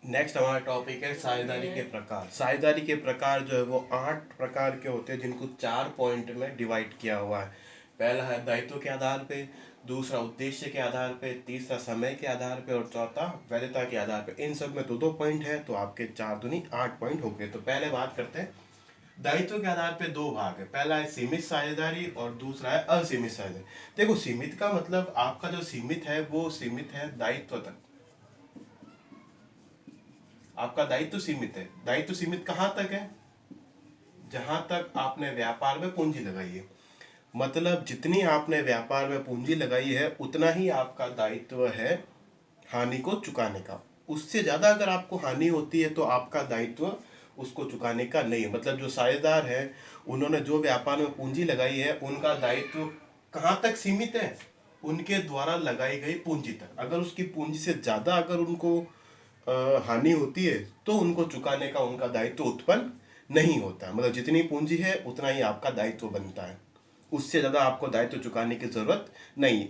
Next हमारा topic है साझेदारी के प्रकार। साझेदारी के प्रकार जो है वो 8 प्रकार के होते हैं, जिनको 4 पॉइंट में डिवाइड किया हुआ है। पहला है दायित्व के आधार पे, दूसरा उद्देश्य के आधार पे, तीसरा समय के आधार पे और चौथा वैधता के आधार पे। इन सब में दो दो पॉइंट है, तो आपके 4 दूनी 8 पॉइंट हो गए। तो पहले बात करते हैं दायित्व के आधार पे। दो भाग है, पहला है सीमित साझेदारी और दूसरा है असीमित साझेदारी। देखो, सीमित का मतलब आपका जो सीमित है वो सीमित है दायित्व तक। आपका दायित्व सीमित है। दायित्व सीमित कहां तक है? जहां तक आपने व्यापार में पूंजी लगाई है। मतलब जितनी आपने व्यापार में पूंजी लगाई है उतना ही आपका दायित्व है हानि को चुकाने का। उससे ज्यादा अगर आपको हानि होती है तो आपका दायित्व उसको चुकाने का नहीं है। मतलब जो साझेदार है उन्होंने जो व्यापार में पूंजी लगाई है उनका दायित्व कहां तक सीमित है? उनके द्वारा लगाई गई पूंजी तक। अगर उसकी पूंजी से ज्यादा अगर उनको हानि होती है तो उनको चुकाने का उनका दायित्व उत्पन्न नहीं होता। मतलब जितनी पूंजी है उतना ही आपका दायित्व बनता है, उससे ज्यादा आपको दायित्व चुकाने की जरूरत नहीं है।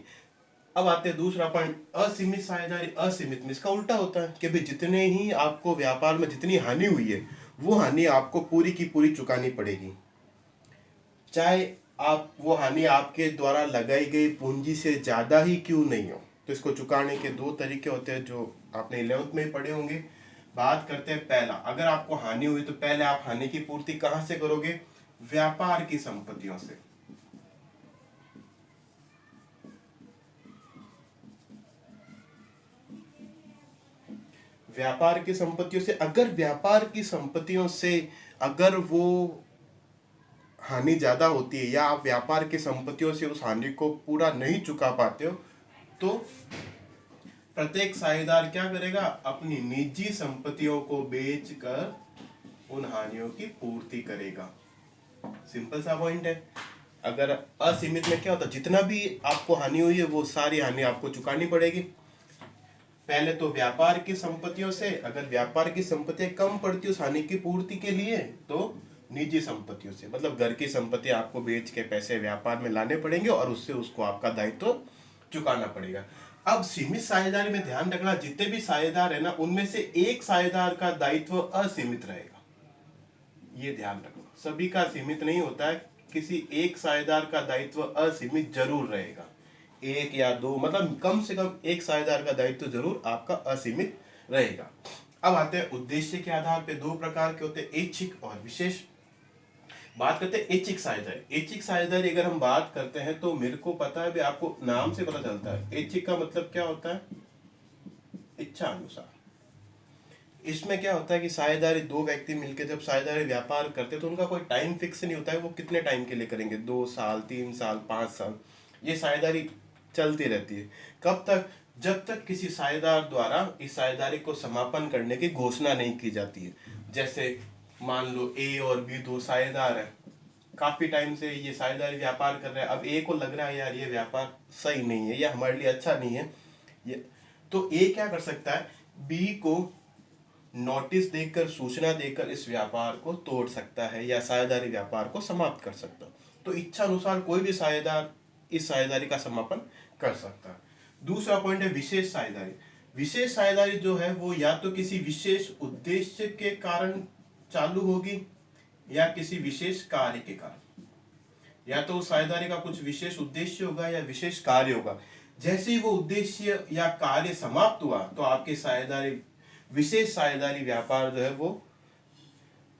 अब आते हैं दूसरा पॉइंट, असीमित साझेदारी। असीमित में इसका उल्टा होता है कि भाई जितने ही आपको व्यापार में जितनी हानि हुई है वो हानि आपको पूरी की पूरी चुकानी पड़ेगी, चाहे आप वो हानि आपके द्वारा लगाई गई पूंजी से ज्यादा ही क्यों नहीं हो। तो इसको चुकाने के दो तरीके होते हैं जो आपने 11th में ही पढ़े होंगे। बात करते हैं पहला, अगर आपको हानि हुई तो पहले आप हानि की पूर्ति कहां से करोगे? व्यापार की संपत्तियों से। व्यापार की संपत्तियों से। अगर व्यापार की संपत्तियों से अगर वो हानि ज्यादा होती है या आप व्यापार की संपत्तियों से उस हानि को पूरा नहीं चुका पाते हो तो प्रत्येक साझेदार क्या करेगा? अपनी निजी संपत्तियों को बेचकर उन हानियों की पूर्ति करेगा। सिंपल सा पॉइंट है। अगर असीमित में क्या होता है, जितना भी आपको हानि हुई है वो सारी हानि आपको चुकानी पड़ेगी। पहले तो व्यापार की संपत्तियों से, अगर व्यापार की संपत्तियां कम पड़ती उस हानि की पूर्ति के लिए तो निजी संपत्तियों से, मतलब घर की संपत्ति आपको बेच के पैसे व्यापार में लाने पड़ेंगे और उससे उसको आपका दायित्व चुकाना पड़ेगा। अब सीमित साझेदारी में ध्यान रखना, जितने भी साझेदार है ना उनमें से एक साझेदार का दायित्व असीमित रहेगा। ये ध्यान रखना, सभी का सीमित नहीं होता है, किसी एक साझेदार का दायित्व असीमित जरूर रहेगा। एक या दो, मतलब कम से कम एक साझेदार का दायित्व जरूर आपका असीमित रहेगा। अब आते हैं उद्देश्य के आधार पे। दो प्रकार के होते हैं, ऐच्छिक और विशेष। बात करते हैं ऐच्छिक साझेदारी। ऐच्छिक साझेदारी अगर हम बात करते हैं तो मेरे को पता है भी, आपको नाम से पता चलता है ऐच्छिक का मतलब क्या होता है? इच्छा अनुसार। इसमें क्या होता है कि साझेदारी दो व्यक्ति मिलकर जब साझेदारी व्यापार करते हैं तो उनका कोई टाइम फिक्स नहीं होता है वो कितने टाइम के लिए करेंगे, 2 साल, 3 साल, 5 साल, ये साझेदारी चलती रहती है। कब तक? जब तक किसी साझेदार द्वारा इस साझेदारी को समापन करने की घोषणा नहीं की जाती है। जैसे मान लो ए और बी दो साझेदार है, काफी टाइम से ये साझेदारी व्यापार कर रहे हैं। अब ए को लग रहा है यार ये व्यापार सही नहीं है या हमारे लिए अच्छा नहीं है, ये तो ए क्या कर सकता है? बी को नोटिस देकर, सूचना देकर इस व्यापार को तोड़ सकता है या साझेदारी व्यापार को समाप्त कर सकता है। तो इच्छा अनुसार कोई भी साझेदार इस साझेदारी का समापन कर सकता है। दूसरा पॉइंट है विशेष साझेदारी। विशेष साझेदारी जो है वो या तो किसी विशेष उद्देश्य के कारण चालू होगी या किसी विशेष कार्य के कारण। या तो उस साझेदारी का कुछ विशेष उद्देश्य होगा या विशेष कार्य होगा। जैसे ही वो उद्देश्य या कार्य समाप्त हुआ तो आपकी साझेदारी, विशेष साझेदारी व्यापार जो है वो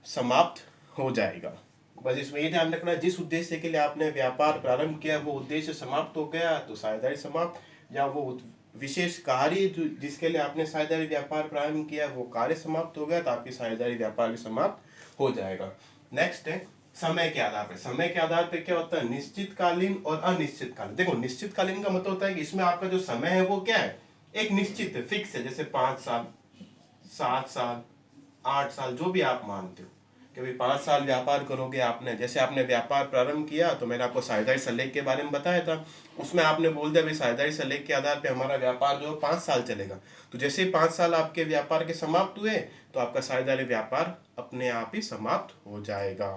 समाप्त हो जाएगा। बस इसमें ये ध्यान रखना, जिस उद्देश्य के लिए आपने व्यापार प्रारंभ किया वो उद्देश्य समाप्त हो गया तो साझेदारी समाप्त, या वो विशेष कार्य जो जिसके लिए आपने साझेदारी व्यापार प्रारंभ किया वो कार्य समाप्त हो गया तो आपकी साझेदारी व्यापार भी समाप्त हो जाएगा। नेक्स्ट है समय के आधार पर। समय के आधार पर क्या होता है? निश्चित कालीन और अनिश्चित कालीन। देखो, निश्चित कालीन का मतलब होता है कि इसमें आपका जो समय है वो क्या है? एक निश्चित है, फिक्स है। जैसे 5 साल, 7 साल, 8 साल, जो भी आप मानते हो कि भाई 5 साल व्यापार करोगे आपने। जैसे आपने व्यापार प्रारंभ किया तो मैंने आपको साझेदारी सल्लेख के बारे में बताया था, उसमें आपने बोल दिया भाई साझेदारी सल्लेख के आधार पे हमारा व्यापार जो 5 साल चलेगा। तो जैसे 5 साल आपके व्यापार के समाप्त हुए तो आपका साझेदारी व्यापार अपने आप ही समाप्त हो जाएगा।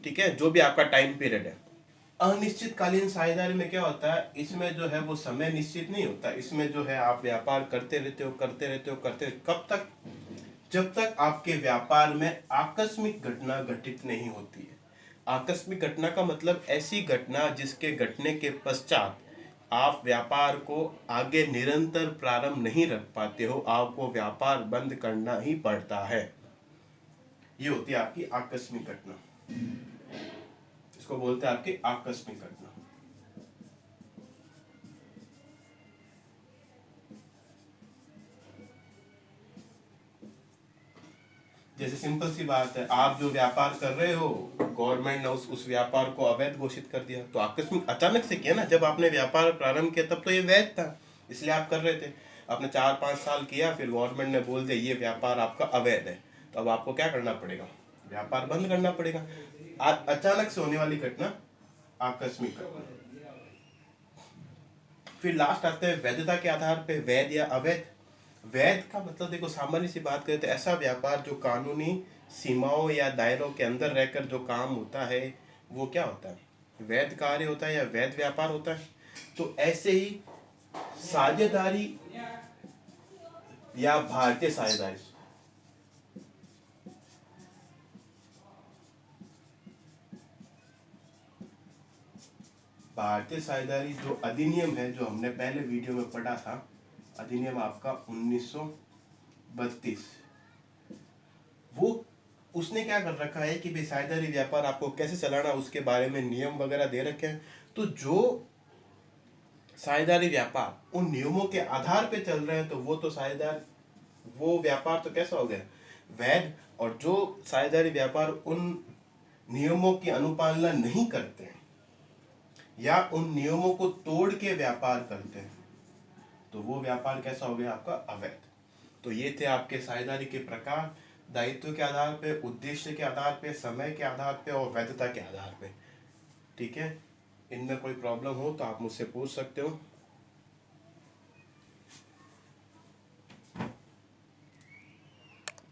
ठीक है, जो भी आपका टाइम पीरियड है। अनिश्चितकालीन साझेदारी में क्या होता है, इसमें जो है वो समय निश्चित नहीं होता, इसमें जो है आप व्यापार करते रहते हो करते रहते हो करते रहते हो, कब तक, जब तक आपके व्यापार में आकस्मिक घटना घटित नहीं होती है। आकस्मिक घटना का मतलब ऐसी घटना जिसके घटने के पश्चात आप व्यापार को आगे निरंतर प्रारंभ नहीं रख पाते हो, आपको व्यापार बंद करना ही पड़ता है। ये होती है आपकी आकस्मिक घटना, इसको बोलते हैं आपकी आकस्मिक घटना। जैसे सिंपल सी बात है, आप जो व्यापार कर रहे हो, गवर्नमेंट ने उस व्यापार को अवैध घोषित कर दिया, तो आकस्मिक अचानक से किया ना, जब आपने व्यापार प्रारंभ किया तब तो ये वैध था, इसलिए आप कर रहे थे। आपने 4-5 साल किया, फिर गवर्नमेंट ने बोल दिया ये व्यापार आपका अवैध है, तो अब आपको क्या करना पड़ेगा, व्यापार बंद करना पड़ेगा। अचानक से होने वाली घटना आकस्मिक घटना। फिर लास्ट आते हैं वैधता के आधार पे, वैध या अवैध। वैध का मतलब देखो, सामान्य सी बात करें तो ऐसा व्यापार जो कानूनी सीमाओं या दायरों के अंदर रहकर जो काम होता है वो क्या होता है, वैध कार्य होता है या वैध व्यापार होता है। तो ऐसे ही साझेदारी या भारतीय साझेदारी, भारतीय साझेदारी जो अधिनियम है, जो हमने पहले वीडियो में पढ़ा था, अधिनियम आपका 1932, वो उसने क्या कर रखा है कि भाई साझेदारी व्यापार आपको कैसे चलाना, उसके बारे में नियम वगैरह दे रखे हैं। तो जो साझेदारी व्यापार उन नियमों के आधार पे चल रहे हैं, तो वो तो साझेदार, वो व्यापार तो कैसा हो गया, वैध। और जो साझेदारी व्यापार उन नियमों की अनुपालना नहीं करते हैं या उन नियमों को तोड़ के व्यापार करते हैं, तो वो व्यापार कैसा हो गया, आपका अवैध। तो ये थे आपके साझेदारी के प्रकार, दायित्व के आधार पे, उद्देश्य के आधार पे, समय के आधार पे और वैधता के आधार पे। ठीक है, इनमें कोई प्रॉब्लम हो तो आप मुझसे पूछ सकते हो।